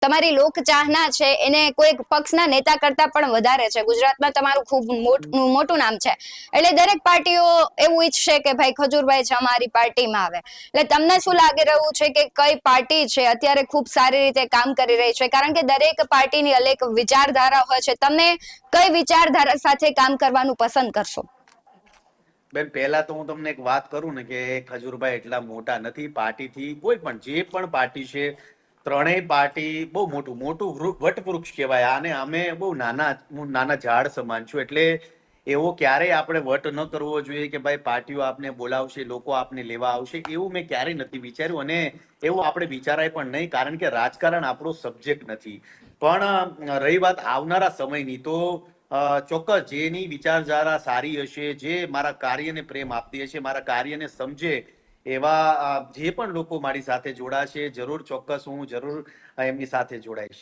તમારી લોકચાહના છે એને કોઈ પક્ષના નેતા કરતા પણ વધારે છે. ગુજરાતમાં તમારું ખૂબ મોટું નામ છે, એટલે દરેક પાર્ટીઓ એવું ઈચ્છશે કે ભાઈ ખજૂરભાઈ છે અમારી પાર્ટીમાં આવે. એટલે તમને શું લાગી રહ્યું છે કે કઈ પાર્ટી છે અત્યારે ખૂબ સારી રીતે કામ કરી રહી છે? કારણ કે દરેક પાર્ટીની અલગ વિચારધારા હોય છે. તમે કઈ વિચારધારા સાથે કામ કરવાનું પસંદ કરશો? બેન, પહેલા તો હું તમને એક વાત કરું ને કે ખજૂરભાઈ એટલા મોટા નથી પાર્ટીથી. કોઈ પણ જે પણ પાર્ટી છે, ત્રણેય પાર્ટી બહુ મોટું મોટું વટવૃક્ષ કહેવાય આને. અમે બહુ નાના ઝાડ સમાન છું. એટલે એવો ક્યારેય આપણે વટ ન કરવો જોઈએ કે ભાઈ પાર્ટીઓ આપને બોલાવશે, લોકો આપને લેવા આવશે, એવું મેં ક્યારેય નથી વિચાર્યું. અને એવું આપણે વિચારાય પણ નહીં, કારણ કે રાજકારણ આપણો સબ્જેક્ટ નથી. પણ રહી વાત આવનારા સમયની, તો ચોક્કસ જેની વિચારધારા સારી હશે, જે મારા કાર્યને પ્રેમ આપતી હશે, મારા કાર્યને સમજે એવા જે પણ લોકો મારી સાથે જોડાશે, જરૂર ચોક્કસ હું જરૂર એમની સાથે જોડાઈશ.